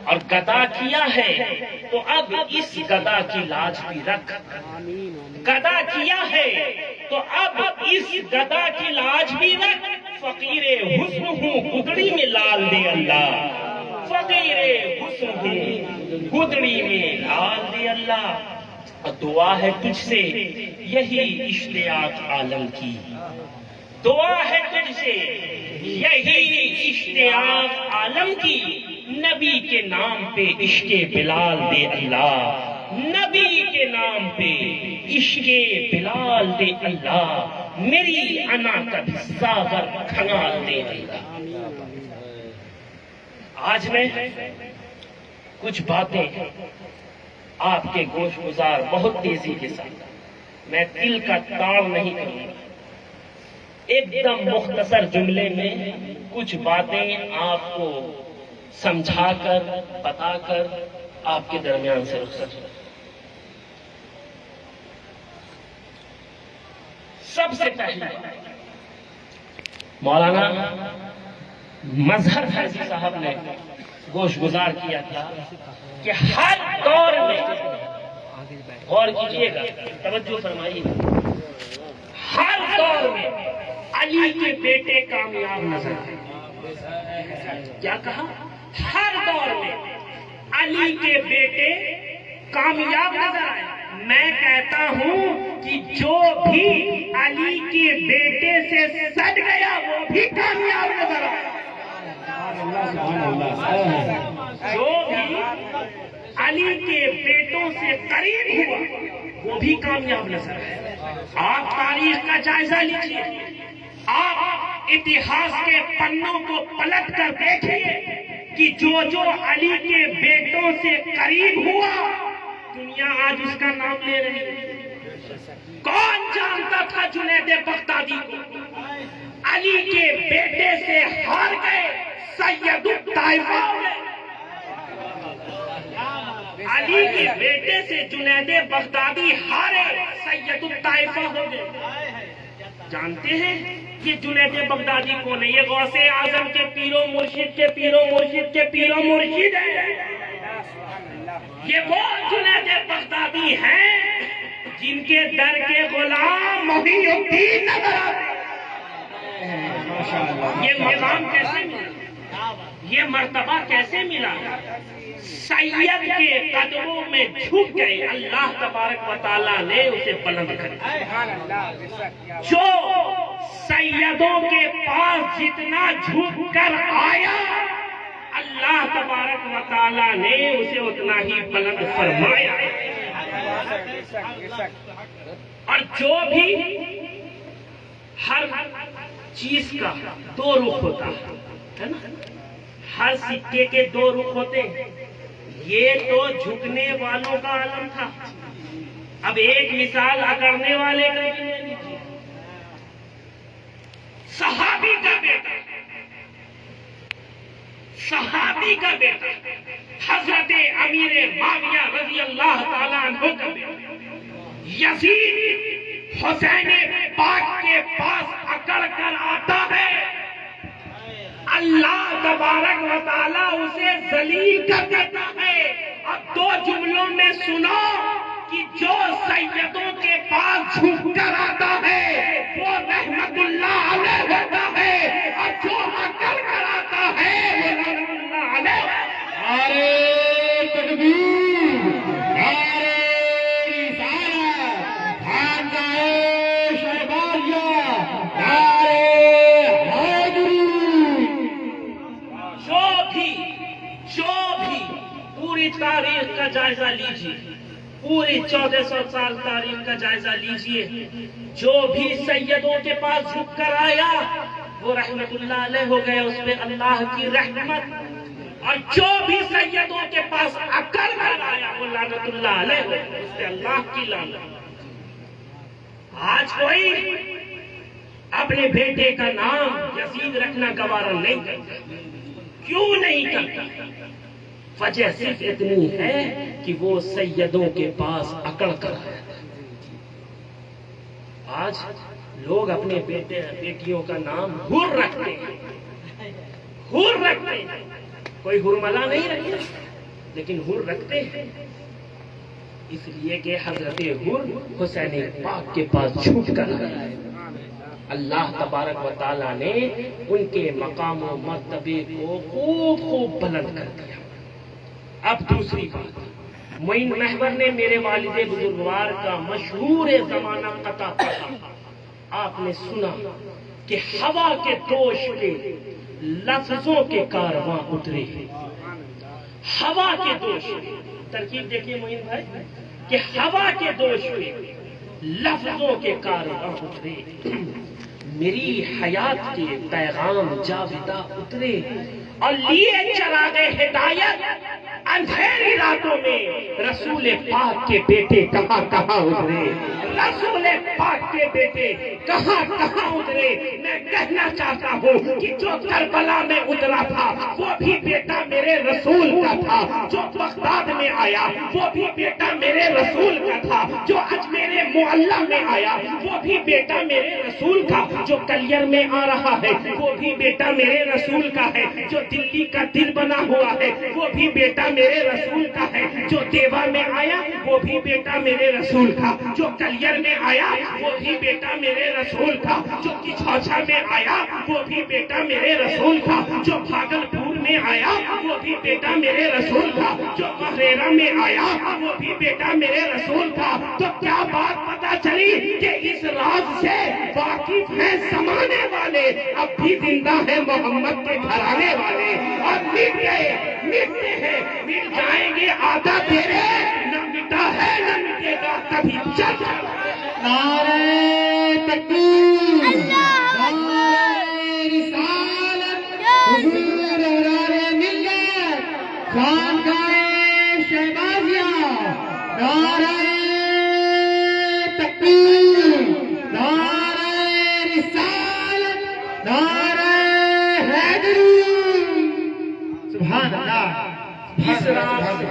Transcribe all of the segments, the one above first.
اور گدا کیا ہے تو اب اس گدا کی لاج بھی رکھ. گدا کیا ہے تو اب اس گدا کی لاج بھی رکھ. فقیر حسن ہوں گدڑی میں لال دے اللہ. فقیر حسن ہوں گدڑی میں لال دے اللہ. دعا ہے تجھ سے یہی اشتیاق عالم کی. دعا ہے تجھ سے یہی اشتیاق عالم کی. نبی کے نام پہ عشق بلال دے اللہ. نبی کے نام پہ عشق بلال دے اللہ. میری انا کا بھی ساغر کھنگال دے اللہ. آج میں کچھ باتیں آپ کے گوش گزار بہت تیزی کے ساتھ میں دل کا تاڑ نہیں کروں گا. ایک دم مختصر جملے میں کچھ باتیں آپ کو سمجھا کر بتا کر آپ کے درمیان سے رخصت ہوں. سب سے پہلے مولانا مظہر فیضی صاحب نے گوش گزار کیا تھا کہ ہر دور میں غور کیجیے گا, توجہ فرمائیے, ہر دور میں علی کے بیٹے کامیاب نظر آئے. کیا کہا؟ ہر دور میں علی کے بیٹے کامیاب نظر آئے. میں کہتا ہوں کہ جو بھی علی کے بیٹے سے سٹ گیا وہ بھی کامیاب نظر آیا. جو بھی علی کے بیٹوں سے قریب ہوا وہ بھی کامیاب نظر آیا. آپ تاریخ کا جائزہ لیجیے, آپ اتہاس کے پنوں کو پلٹ کر دیکھیے کہ جو علی کے بیٹوں سے قریب ہوا دنیا آج اس کا نام لے رہی ہے. کون جانتا تھا جنید بغدادی کو؟ علی کے بیٹے سے ہار گئے سید الطائفہ. علی کے بیٹے سے جنید بغدادی ہارے سید الطائفہ ہو گئے. جانتے ہیں کہ جنید بغدادی کون ہے؟ یہ غوث اعظم کے پیرو مرشد کے پیرو مرشد کے پیرو مرشد ہے. یہ وہ جنید بغدادی ہیں جن کے در کے غلام محی الدین نظر آتے. یہ مقام کیسے ملا؟ یہ مرتبہ کیسے ملا؟ سید کے قدموں میں جھک گئے, اللہ تبارک و تعالیٰ نے اسے بلند کر دیا. جو سیدوں کے پاس جتنا جھک کر آیا اللہ تبارک و تعالیٰ نے اسے اتنا ہی بلند فرمایا. اور جو بھی ہر چیز کا دو رخ ہوتا ہے نا, ہر سکے کے دو رخ ہوتے ہیں. یہ تو جھکنے والوں کا عالم تھا. اب ایک مثال اکڑنے والے کا بھی لے لیجیے. صحابی کا بیٹا, صحابی کا بیٹا حضرت امیر معاویہ رضی اللہ تعالیٰ عنہ کا بیٹا یزید حسین پاک کے پاس اکڑ کر آتا ہے. اللہ تبارک و تعالیٰ اسے ذلیل کر دیتا ہے. اب دو جملوں میں سنو کہ جو سیدوں کے پاس جھک کر آتا ہے وہ رحمت اللہ علیہ ہوتا ہے, اور جو اکڑ کر آتا ہے وہ رحمت اللہ علیہ. نعرے تکبیر, نعرے رسالت, خانقاہ شہبازیہ, نعرے حیدری. جو بھی پوری تاریخ کا جائزہ لیجیے, پوری 1400 سال تاریخ کا جائزہ لیجیے, جو بھی سیدوں کے پاس جھک کر آیا وہ رحمت اللہ علیہ ہو گئے, اس پہ اللہ کی رحمت. اور جو بھی سیدوں کے پاس اکڑ کر آیا وہ لعنت اللہ علیہ ہو گئے, اس پہ اللہ کی لعنت. آج کوئی اپنے بیٹے کا نام یزید رکھنا گوارا نہیں کرتا. کیوں نہیں کرتا؟ وجہ صرف اتنی ہے کہ وہ سیدوں کے پاس اکڑ کر آیا تھا. آج لوگ اپنے بیٹے بیٹیوں کا نام حر رکھتے ہیں, حر رکھتے ہیں. کوئی حرملا نہیں رکھتا, لیکن حر رکھتے ہیں، اس لیے کہ حضرت حر حسین پاک کے پاس چھوٹ کر آئے۔ اللہ تبارک و تعالیٰ نے ان کے مقام و مرتبے کو خوب خوب بلند کر دیا۔ اب دوسری بات، معین محور نے میرے والد بزرگوار کا مشہور زمانہ قطع پڑھا۔ آپ نے سنا کہ ہوا کے دوش پہ لفظوں کے کارواں اترے، ہوا کے دوش پہ، ترکیب دیکھیے معین بھائی، کہ ہوا کے دوش پہ لفظوں کے کارواں اترے، میری حیات کے پیغام جاویدہ اترے، اور لیے چراغ ہدایت اندھیری راتوں میں رسول پاک کے بیٹے کہاں کہاں اترے، رسول پاک کے بیٹے کہاں کہاں اترے۔ میں کہنا چاہتا ہوں کہ جو کربلا میں اترا تھا وہ بھی بیٹا میرے رسول کا تھا، جو بغداد میں آیا وہ بھی بیٹا میرے رسول کا تھا، جو اجمیر معلیٰ میں آیا وہ بھی بیٹا میرے رسول کا، جو کلیر میں آ رہا ہے وہ بھی بیٹا میرے رسول کا ہے، جو دلی کا دل بنا ہوا ہے وہ بھی بیٹا میرے رسول کا ہے، جو دیوا میں آیا وہ بھی بیٹا میرے رسول کا، جو کلیر میں آیا وہ بھی بیٹا میرے رسول کا، جو کچھوچا میں آیا وہ بھی بیٹا میرے رسول کا، جو بھاگلپور میں آیا وہ بھی بیٹا میرے رسول کا، جو مہریرا میں آیا وہ بھی بیٹا میرے رسول کا۔ تو کیا بات پتا چلی کہ اس راز سے واقف ہیں زمانے والے، اب بھی زندہ ہے محمد کے گھرانے والے، اور مٹ گئے، مٹتے ہیں، مٹ جائیں گے آدھا تیرے، نہ مٹا ہے نہ مٹے گا کبھی چل۔ نعرہ تکبیر، نعرہ رسالت، حضور ابرار ملت، خانقاہ شہبازیہ، نعرہ تکبیر، نعرہ رسالت، نعرہ حیدری، سبحان اللہ۔ اس راز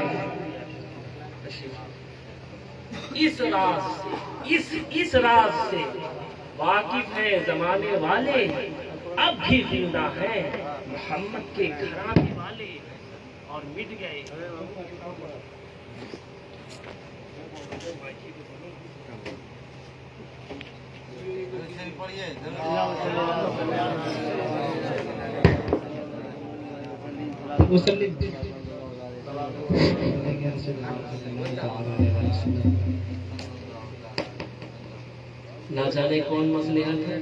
اس راز سے واقف ہے زمانے والے، اب بھی زندہ ہے محمد کے گھرانے والے، اور مٹ گئے۔ نہ جانے کون مصلحت ہے،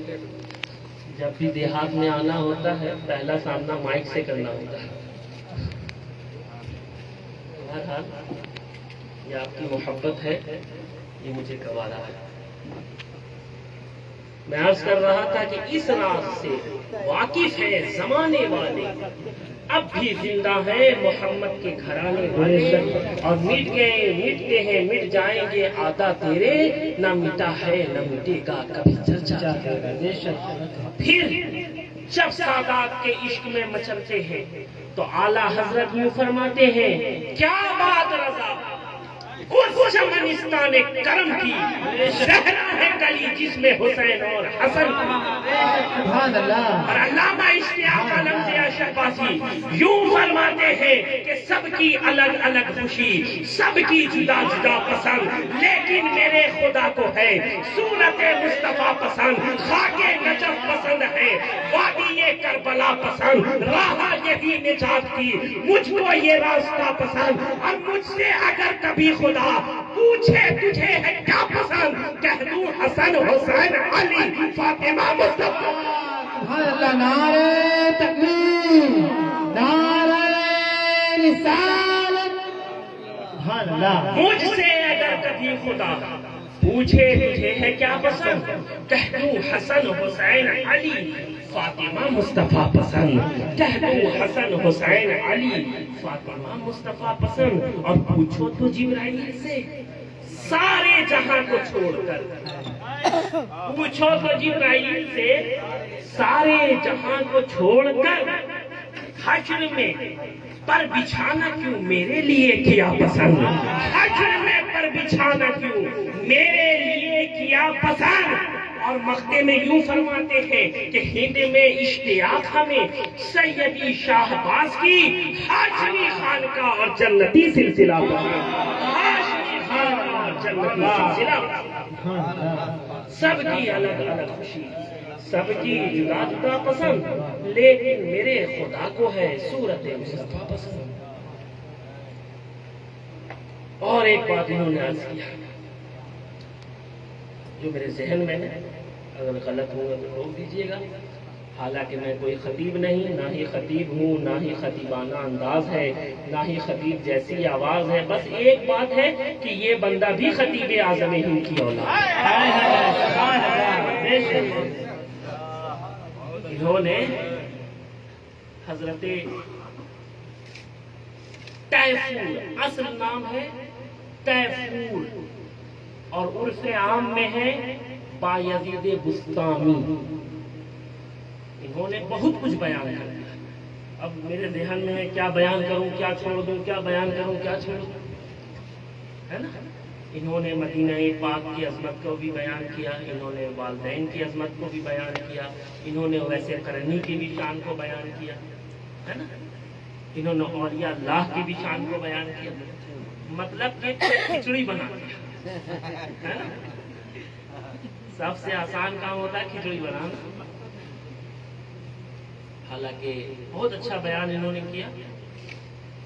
جب بھی دیہات میں آنا ہوتا ہے پہلا سامنا مائک سے کرنا ہوتا ہے۔ بہرحال یہ آپ کی محبت ہے، یہ مجھے گوارا ہے۔ میں عرض کر رہا تھا کہ اس راز سے واقف ہے زمانے والے، اب بھی زندہ ہے محمد کے گھرانے والے، اور مٹ گئے، مٹتے ہیں، مٹ جائیں گے آدھا تیرے، نہ مٹا ہے نہ مٹے گا کبھی چرچا۔ پھر جب سادات کے عشق میں مچلتے ہیں تو اعلیٰ حضرت یوں فرماتے ہیں، کیا بات رضا، اس چمنستان کرم کی صحرا ہے گلی جس میں حسین اور حسن۔ سبحان اللہ۔ اور علامہ اشتیاق عالم ضیاء شہبازی یوں فرماتے ہیں کہ سب کی الگ الگ خوشی، سب کی جدا جدا پسند، لیکن میرے خدا کو ہے صورت مصطفیٰ پسند، خاک نجف پسند ہے، وادی کربلا پسند، راہ یہی نجات کی، مجھ کو یہ راستہ پسند، اور مجھ سے اگر کبھی خدا پوچھے تجھے ہے کیا پسند، کہہ دوں حسن حسین علی فاطمہ مصطفیٰ۔ سبحان اللہ۔ نعرہ تکبیر، نعرہ رسالت، سبحان اللہ۔ مجھ سے اگر کبھی خدا پوچھے تجھے ہے کیا پسند، کہہ دوں حسن حسین علی فاطمہ مصطفیٰ پسند، کہہ دوں حسن حسین علی فاطمہ مصطفیٰ پسند۔ اور پوچھو تو جبرائیل سے سارے جہاں کو چھوڑ کر، پوچھو تو جبرائیل سے سارے جہاں کو چھوڑ کر، حشر میں پر بچھانا کیوں میرے لیے کیا پسند، حشر میں پر بچھانا کیوں میرے لیے کیا پسند۔ اور مقطع میں یوں فرماتے ہیں کہ ہند میں اشتیاق ہمیں سیدی شاہباز کی ہاشمی خانقاہ اور جنتی سلسلہ پر ہاشمی خانقاہ اور جنتی سلسلہ پر سب کی الگ الگ خوشی، سب کی جدا جدا پسند، لیکن میرے خدا کو ہے صورت مصطفیٰ پسند۔ اور ایک بات انہوں نے عرض کیا جو میرے ذہن میں ہے، اگر غلط ہوگا تو روک دیجیے گا، حالانکہ میں کوئی خطیب نہیں، نہ ہی خطیب ہوں، نہ ہی خطیبانہ انداز ہے، نہ ہی خطیب جیسی آواز ہے، بس ایک بات ہے کہ یہ بندہ بھی خطیب اعظم ہند کی اولاد ہے۔ انہوں نے حضرت تیفور، اصل نام ہے تیفور اور عرف عام میں ہے بایزید بستامی، انہوں نے بہت کچھ بیان کر دیا۔ اب میرے ذہن میں ہے کیا بیان کروں، کیا چھوڑ دوں، کیا بیان کروں، کیا چھوڑ دوں، ہے نا۔ انہوں نے مدینہ پاک کی عظمت کو بھی بیان کیا، انہوں نے والدین کی عظمت کو بھی بیان کیا، انہوں نے ویسے کرنی کی بھی شان کو بیان کیا، ہے نا، انہوں نے اولیاء اللہ کی بھی شان کو بیان کیا، مطلب کہ کھچڑی بنا دیا، ہے نا۔ سب سے آسان کام ہوتا ہے کھچڑی بنانا، حالانکہ بہت اچھا بیان انہوں نے کیا۔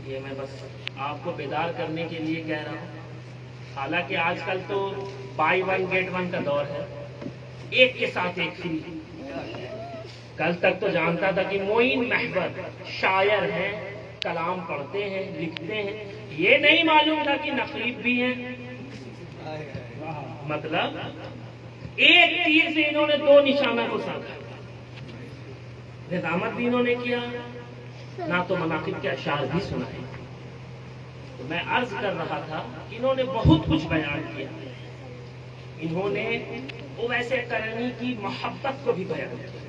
یہ میں بس آپ کو بیدار کرنے کے لیے کہہ رہا ہوں۔ حالانکہ آج کل تو بائی ون گیٹ ون کا دور ہے، ایک کے ساتھ ایک فری۔ کل تک تو جانتا تھا کہ معین محبت شاعر ہیں، کلام پڑھتے ہیں، لکھتے ہیں، یہ نہیں معلوم تھا کہ نقیب بھی ہیں۔ مطلب ایک تیر سے انہوں نے دو نشانہ کو سانکھا، نظامت بھی انہوں نے کیا، نہ تو مناقب کے اشعار بھی سنائے۔ تو میں عرض کر رہا تھا کہ انہوں نے بہت کچھ بیان کیا، انہوں نے وہ ویسے کرنی کی محبت کو بھی بیان کیا۔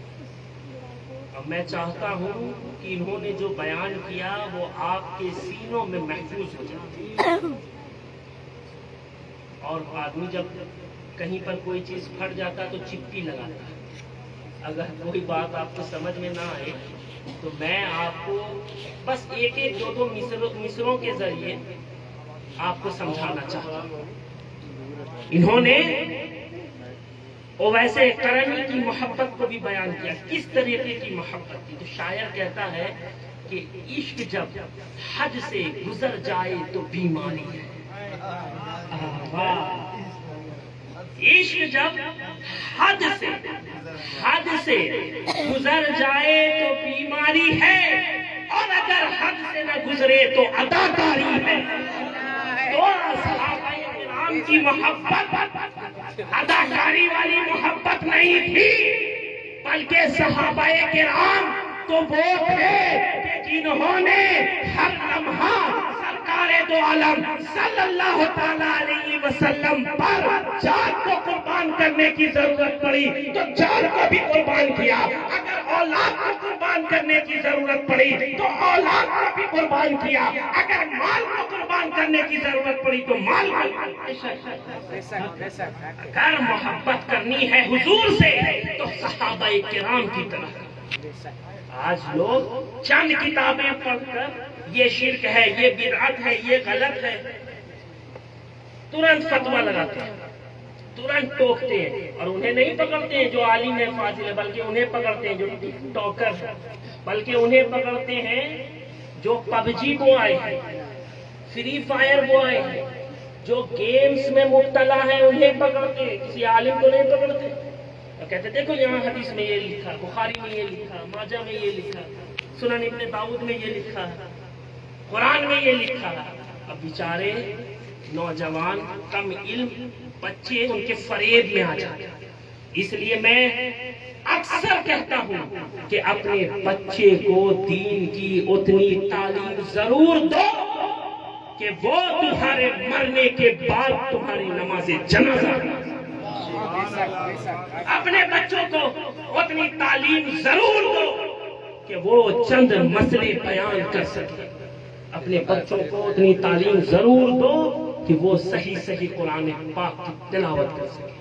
اب میں چاہتا ہوں کہ انہوں نے جو بیان کیا وہ آپ کے سینوں میں محفوظ ہو جائے، اور آدمی جب کہیں پر کوئی چیز پھٹ جاتا تو چپٹی لگاتا ہے۔ اگر کوئی بات آپ کو سمجھ میں نہ آئے تو میں آپ کو بس ایک ایک دو دو مصروں کے ذریعے آپ کو سمجھانا چاہتا ہوں۔ انہوں نے ویسے کرنی کی محبت کو بھی بیان کیا، کس طریقے کی محبت تھی۔ تو شاعر کہتا ہے کہ عشق جب حد سے گزر جائے تو بیماری ہے، عشق جب حد سے گزر جائے تو بیماری ہے، اور اگر حد سے نہ گزرے تو اداکاری ہے۔ تو صحابہ کرام کی محبت اداکاری والی محبت نہیں تھی، بلکہ صحابہ کرام تو وہ تھے کہ جنہوں نے ہر لمحہ سرکار دو عالم صلی اللہ تعالیٰ علیہ وسلم پر جان کو قربان کرنے کی ضرورت پڑی تو جان کو بھی قربان کیا، اگر اولاد کو قربان کرنے کی ضرورت پڑی تو اولاد کو بھی قربان کیا، اگر مال کو قربان کرنے کی ضرورت پڑی تو مال کو۔ اگر محبت کرنی ہے حضور سے تو صحابہ کرام کی طرح۔ آج لوگ چند کتابیں پڑھ کر یہ شرک ہے، یہ بدعت ہے، یہ غلط ہے، ترنت فتویٰ لگاتے ہیں، ترنت ٹوکتے ہیں، اور انہیں نہیں پکڑتے ہیں جو عالم ہے فاضل ہے، بلکہ انہیں پکڑتے ہیں جو ٹوکر ہے، بلکہ انہیں پکڑتے ہیں جو پب جی بوائے ہیں، فری فائر بوائے ہیں، جو گیمز میں مبتلا ہے، انہیں پکڑتے ہیں، کسی عالم کو نہیں پکڑتے۔ کہتے دیکھو یہاں حدیث میں یہ لکھا، بخاری میں یہ لکھا، ماجہ میں یہ لکھا، سنن ابن داؤد میں یہ لکھا، قرآن میں یہ لکھا۔ اب بیچارے نوجوان کم علم بچے ان کے فریب میں آ جاتے، اس لیے میں اکثر کہتا ہوں کہ اپنے بچے کو دین کی اتنی تعلیم ضرور دو کہ وہ تمہارے مرنے کے بعد تمہاری نماز جنازہ۔ اپنے بچوں کو اتنی تعلیم ضرور دو کہ وہ چند مسئلے بیان کر سکے، اپنے بچوں کو اتنی تعلیم ضرور دو کہ وہ صحیح قرآن پاک کی تلاوت کر سکے،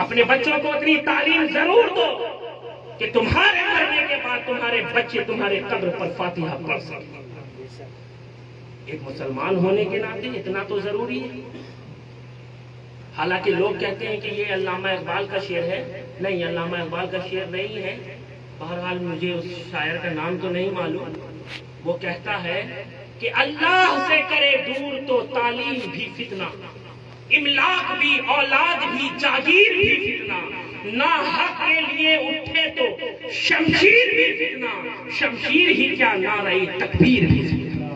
اپنے بچوں کو اتنی تعلیم ضرور دو کہ تمہارے مرنے کے بعد تمہارے بچے تمہارے قبر پر فاتحہ پڑھ سکیں. ایک مسلمان ہونے کے ناطے اتنا تو ضروری ہے. حالانکہ لوگ کہتے ہیں کہ یہ علامہ اقبال کا شعر ہے. نہیں، علامہ اقبال کا شعر نہیں ہے. بہرحال مجھے اس شاعر کا نام تو نہیں معلوم. وہ کہتا ہے کہ اللہ سے کرے دور تو تعلیم بھی فتنہ، املاک بھی، اولاد بھی، جاگیر بھی فتنہ، نہ حق کے لیے اٹھے تو شمشیر بھی فتنہ، شمشیر ہی کیا نعرہ تکبیر بھی فتنہ.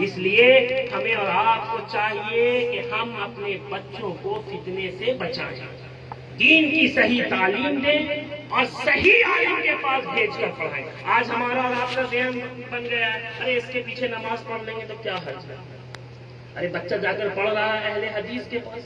اس لیے ہمیں اور آپ کو چاہیے کہ ہم اپنے بچوں کو فتنے سے بچائیں، دین کی صحیح تعلیم دیں اور صحیح عالم کے پاس بھیج کر پڑھائیں. آج ہمارا اور آپ کا ذہن بن گیا ہے ارے اس کے پیچھے نماز پڑھ لیں گے تو کیا حرج ہے. ارے بچہ جا کر پڑھ رہا ہے اہل حدیث کے پاس.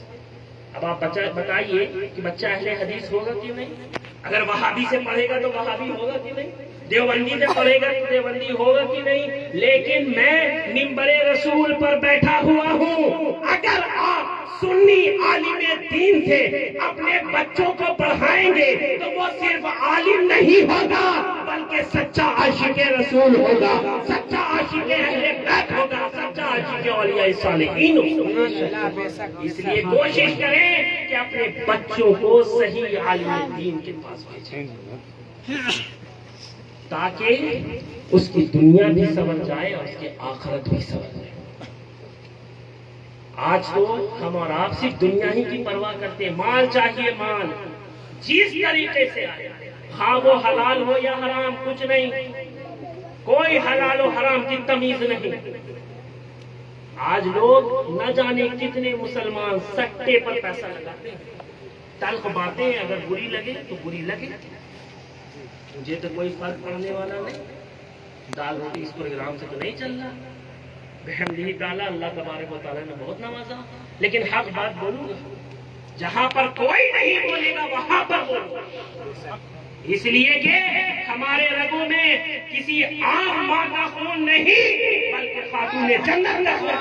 اب آپ بتائیے کہ بچہ اہل حدیث ہوگا کہ نہیں؟ اگر وہابی سے پڑھے گا تو وہابی ہوگا کہ نہیں؟ دیوبندی سے پڑھے گا تو دیوبندی ہوگا کہ نہیں؟ لیکن میں منبر رسول پر بیٹھا ہوا ہوں. اگر آپ سنی عالم دین سے اپنے بچوں کو پڑھائیں گے تو وہ صرف عالم نہیں ہوگا بلکہ سچا عاشق رسول ہوگا، سچا عاشق اہل بیت ہوگا، سچا عاشق اولیاء صالحین ہوگا. اس لیے کوشش کریں کہ اپنے بچوں کو صحیح عالم دین کے پاس بھیجیں تاکہ اس کی دنیا بھی سنور جائے اور اس کی آخرت بھی سنور جائے. آج تو ہم اور آپ صرف دنیا ہی کی پرواہ کرتے ہیں. مال چاہیے، مال جس طریقے سے آئے، ہاں وہ حلال ہو یا حرام، کچھ نہیں، کوئی حلال و حرام کی تمیز نہیں. آج لوگ نہ جانے کتنے مسلمان سٹے پر پیسہ لگاتے ہیں. تلخ باتیں اگر بری لگے تو بری لگے، مجھے تو کوئی فرق پڑنے والا نہیں. دال روٹی اس پروگرام سے تو نہیں چل رہا. بحمدہ تعالیٰ اللہ تبارک و تعالیٰ نے بہت نوازا. لیکن حق بات بولوں گا، جہاں پر کوئی نہیں بولے گا وہاں پر بولوں گا. اس لیے کہ ہمارے رگوں میں کسی عام ماں کا خون نہیں بلکہ خاتون جنت کا خون.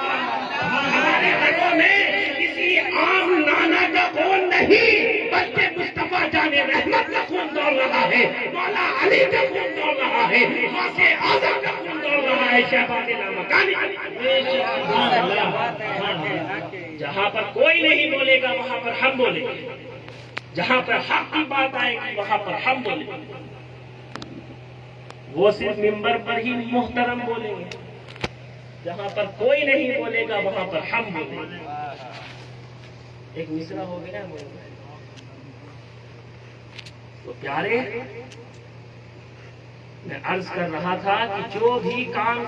ہمارے رگوں میں کسی عام نانا کا خون نہیں بلکہ مصطفیٰ جان رحمت کا خون دوڑ رہا ہے، مولا علی کا خون دوڑ رہا ہے، غوث اعظم کا خون دوڑ رہا ہے، شہباز لامکانی. جہاں پر کوئی نہیں بولے گا وہاں پر ہم بولیں گے، جہاں پر حق کی بات آئے گی وہاں پر ہم بولیں گے. وہ صرف منبر پر ہی محترم بولیں گے، جہاں پر کوئی نہیں بولے گا وہاں پر ہم بولیں گے. ایک مصرع ہو گیا تو پیارے، میں عرض کر رہا تھا کہ جو بھی کام